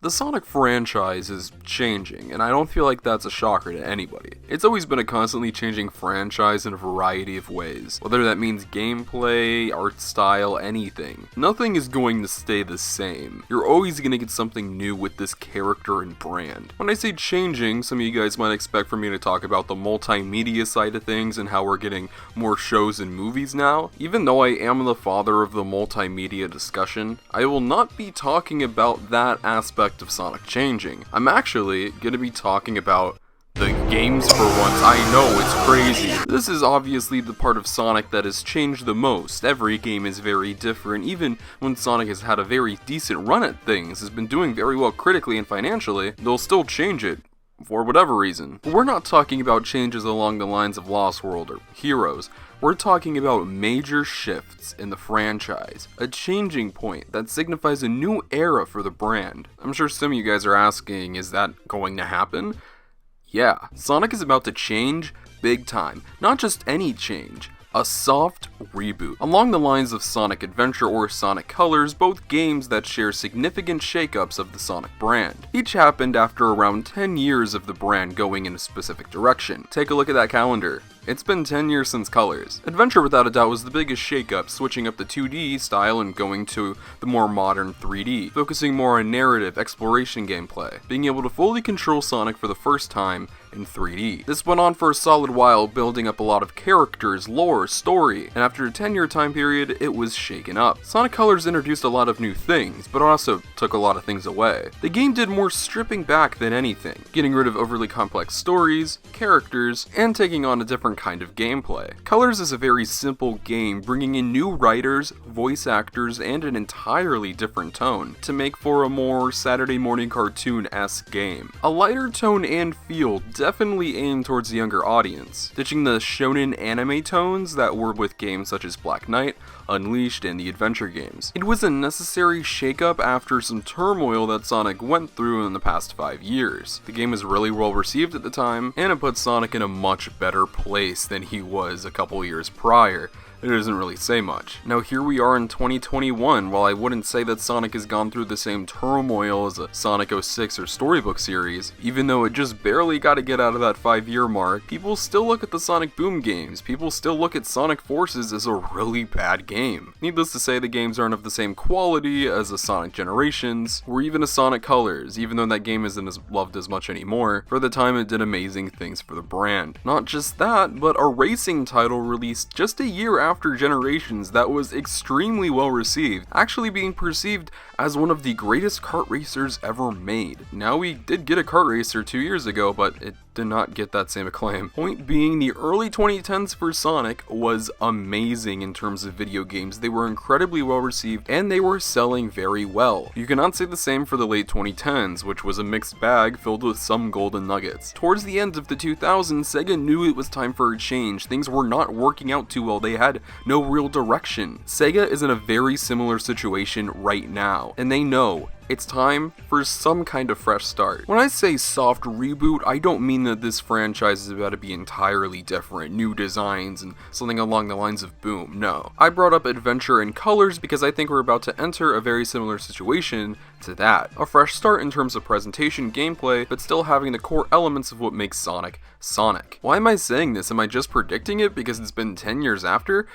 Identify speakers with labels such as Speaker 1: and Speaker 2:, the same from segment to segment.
Speaker 1: The Sonic franchise is changing, and I don't feel like that's a shocker to anybody. It's always been a constantly changing franchise in a variety of ways, whether that means gameplay, art style, anything. Nothing is going to stay the same. You're always going to get something new with this character and brand. When I say changing, some of you guys might expect for me to talk about the multimedia side of things and how we're getting more shows and movies now. Even though I am the father of the multimedia discussion, I will not be talking about that aspect of Sonic changing. I'm actually going to be talking about the games for once. I know, it's crazy. This is obviously the part of Sonic that has changed the most. Every game is very different. Even when Sonic has had a very decent run at things, has been doing very well critically and financially, they'll still change it for whatever reason. But we're not talking about changes along the lines of Lost World or Heroes. We're talking about major shifts in the franchise, a changing point that signifies a new era for the brand. I'm sure some of you guys are asking, is that going to happen? Yeah, Sonic is about to change big time. Not just any change, a soft reboot. Along the lines of Sonic Adventure or Sonic Colors, both games that share significant shakeups of the Sonic brand. Each happened after around 10 years of the brand going in a specific direction. Take a look at that calendar. It's been 10 years since Colors. Adventure without a doubt was the biggest shakeup, switching up the 2D style and going to the more modern 3D, focusing more on narrative, exploration gameplay, being able to fully control Sonic for the first time in 3D. This went on for a solid while, building up a lot of characters, lore, story, and after a 10-year time period, it was shaken up. Sonic Colors introduced a lot of new things, but also took a lot of things away. The game did more stripping back than anything, getting rid of overly complex stories, characters, and taking on a different kind of gameplay. Colors is a very simple game, bringing in new writers, voice actors, and an entirely different tone to make for a more Saturday morning cartoon-esque game. A lighter tone and feel, definitely aimed towards the younger audience, ditching the shonen anime tones that were with games such as Black Knight, Unleashed, and the adventure games. It was a necessary shakeup after some turmoil that Sonic went through in the past 5 years. The game was really well received at the time, and it put Sonic in a much better place than he was a couple years prior. It doesn't really say much. Now here we are in 2021. While I wouldn't say that Sonic has gone through the same turmoil as a Sonic 06 or Storybook series, even though it just barely got to get out of that 5-year mark, people still look at the Sonic Boom games. People still look at Sonic Forces as a really bad game. Needless to say, the games aren't of the same quality as a Sonic Generations, or even a Sonic Colors, even though that game isn't as loved as much anymore. For the time, it did amazing things for the brand. Not just that, but a racing title released just a year after Generations that was extremely well received, actually being perceived as one of the greatest kart racers ever made. Now, we did get a kart racer 2 years ago, but it did not get that same acclaim. Point being, the early 2010s for Sonic was amazing in terms of video games. They were incredibly well received, and they were selling very well. You cannot say the same for the late 2010s, which was a mixed bag filled with some golden nuggets. Towards the end of the 2000s, Sega knew it was time for a change. Things were not working out too well. They had no real direction. Sega is in a very similar situation right now, and they know it's time for some kind of fresh start. When I say soft reboot, I don't mean that this franchise is about to be entirely different, new designs, and something along the lines of Boom. No. I brought up Adventure and Colors because I think we're about to enter a very similar situation to that. A fresh start in terms of presentation, gameplay, but still having the core elements of what makes Sonic, Sonic. Why am I saying this? Am I just predicting it because it's been 10 years after?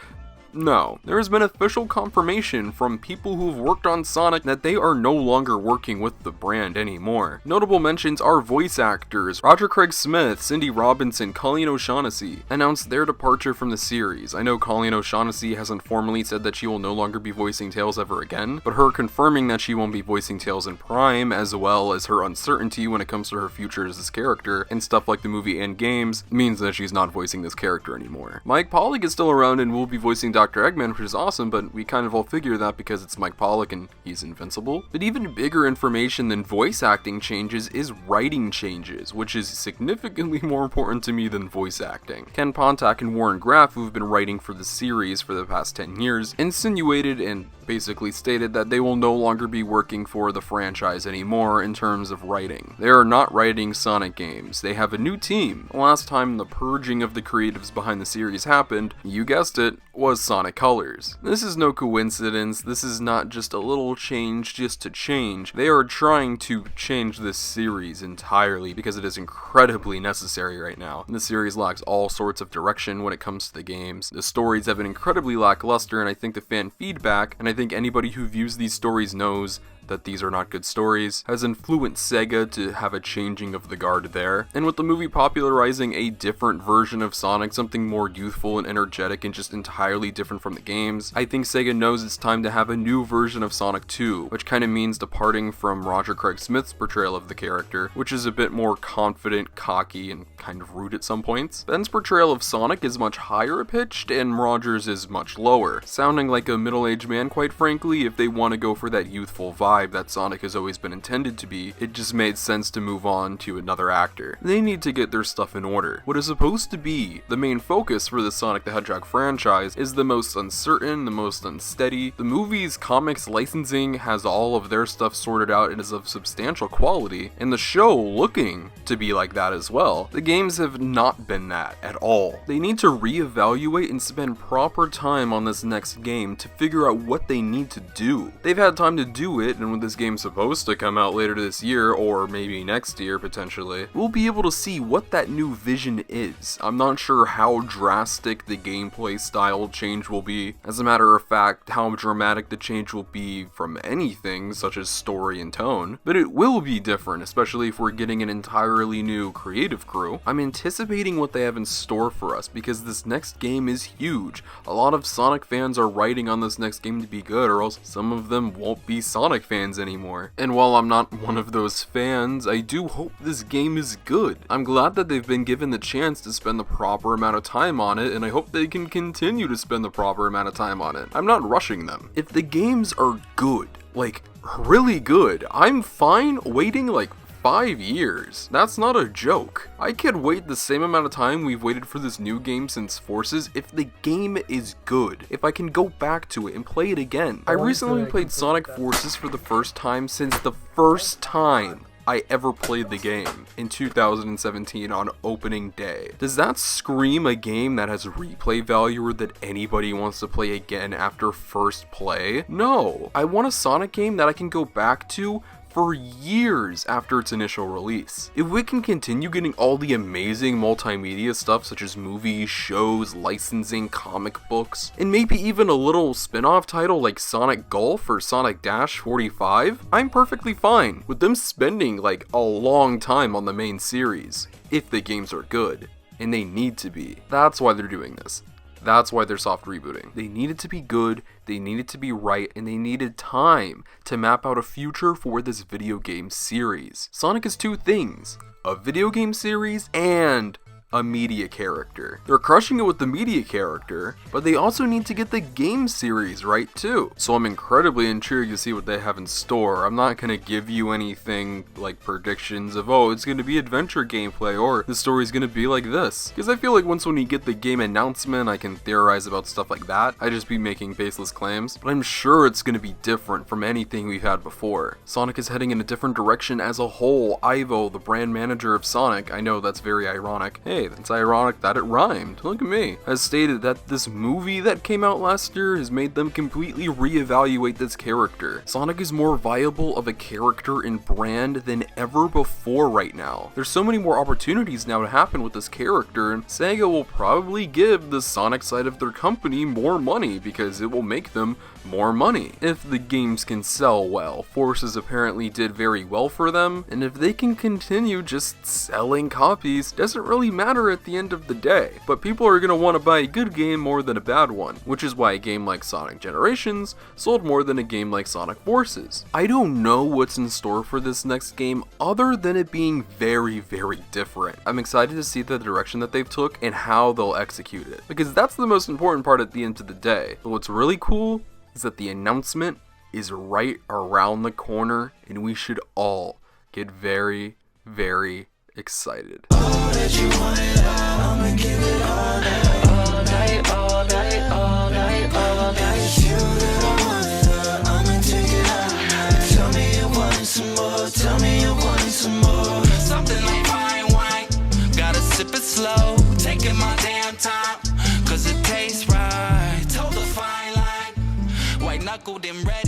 Speaker 1: No, there has been official confirmation from people who've worked on Sonic that they are no longer working with the brand anymore. Notable mentions are voice actors. Roger Craig Smith, Cindy Robinson, Colleen O'Shaughnessy announced their departure from the series. I know Colleen O'Shaughnessy hasn't formally said that she will no longer be voicing Tails ever again, but her confirming that she won't be voicing Tails in Prime, as well as her uncertainty when it comes to her future as this character and stuff like the movie and games, means that she's not voicing this character anymore. Mike Pollock is still around and will be voicing Dr. Eggman, which is awesome, but we kind of all figure that because it's Mike Pollock and he's invincible. But even bigger information than voice acting changes is writing changes, which is significantly more important to me than voice acting. Ken Pontac and Warren Graff, who've been writing for the series for the past 10 years, insinuated and basically stated that they will no longer be working for the franchise anymore in terms of writing. They are not writing Sonic games. They have a new team. Last time the purging of the creatives behind the series happened, you guessed it, was Sonic Colors. This is no coincidence. This is not just a little change just to change. They are trying to change this series entirely because it is incredibly necessary right now. The series lacks all sorts of direction when it comes to the games. The stories have been incredibly lackluster, and I think the fan feedback, and I think anybody who views these stories knows that these are not good stories, has influenced Sega to have a changing of the guard there. And with the movie popularizing a different version of Sonic, something more youthful and energetic and just entirely different from the games, I think Sega knows it's time to have a new version of Sonic 2, which kind of means departing from Roger Craig Smith's portrayal of the character, which is a bit more confident, cocky, and kind of rude at some points. Ben's portrayal of Sonic is much higher pitched, and Roger's is much lower, sounding like a middle-aged man, quite frankly. If they want to go for that youthful vibe that Sonic has always been intended to be, it just made sense to move on to another actor. They need to get their stuff in order. What is supposed to be the main focus for the Sonic the Hedgehog franchise is the most uncertain, the most unsteady. The movie's comics licensing has all of their stuff sorted out and is of substantial quality, and the show looking to be like that as well. The games have not been that at all. They need to reevaluate and spend proper time on this next game to figure out what they need to do. They've had time to do it, and when this game's supposed to come out later this year, or maybe next year potentially, we'll be able to see what that new vision is. I'm not sure how drastic the gameplay style change will be. As a matter of fact, how dramatic the change will be from anything, such as story and tone, but it will be different, especially if we're getting an entirely new creative crew. I'm anticipating what they have in store for us, because this next game is huge. A lot of Sonic fans are writing on this next game to be good, or else some of them won't be Sonic fans anymore. And while I'm not one of those fans, I do hope this game is good. I'm glad that they've been given the chance to spend the proper amount of time on it, and I hope they can continue to spend the proper amount of time on it. I'm not rushing them. If the games are good, like really good, I'm fine waiting like 5 years. That's not a joke. I could wait the same amount of time we've waited for this new game since Forces if the game is good. If I can go back to it and play it again. I recently played Sonic Forces for the first time since the first time I ever played the game in 2017 on opening day. Does that scream a game that has replay value or that anybody wants to play again after first play? No. I want a Sonic game that I can go back to for years after its initial release. If we can continue getting all the amazing multimedia stuff such as movies, shows, licensing, comic books, and maybe even a little spin-off title like Sonic Golf or Sonic Dash 45, I'm perfectly fine with them spending like a long time on the main series, if the games are good, and they need to be. That's why they're doing this. That's why they're soft rebooting. They needed to be good, they needed to be right, and they needed time to map out a future for this video game series. Sonic is two things: a video game series and a media character. They're crushing it with the media character, but they also need to get the game series right too. So I'm incredibly intrigued to see what they have in store. I'm not gonna give you anything like predictions of, oh, it's gonna be adventure gameplay or the story's gonna be like this. Because I feel like once when you get the game announcement, I can theorize about stuff like that. I just be making baseless claims, but I'm sure it's gonna be different from anything we've had before. Sonic is heading in a different direction as a whole. Ivo, the brand manager of Sonic, I know that's very ironic. Hey, it's ironic that it rhymed. Look at me. Has stated that this movie that came out last year has made them completely reevaluate this character. Sonic is more viable of a character and brand than ever before right now. There's so many more opportunities now to happen with this character, and Sega will probably give the Sonic side of their company more money because it will make them more money if the games can sell well. Forces apparently did very well for them, and if they can continue just selling copies, doesn't really matter at the end of the day. But people are gonna want to buy a good game more than a bad one, which is why a game like Sonic Generations sold more than a game like Sonic Forces. I don't know what's in store for this next game other than it being very, very different. I'm excited to see the direction that they've took and how they'll execute it, because that's the most important part at the end of the day. But what's really cool is that the announcement is right around the corner, and we should all get very, very excited.
Speaker 2: All that you wanted, I'ma give it all night, all night, all night, all night, all night. You that I wanted, tell me you wanted some more.
Speaker 3: Something like fine wine, gotta sip it slow, taking my damn time, cause it tastes right. Toe the fine line, white knuckled and red.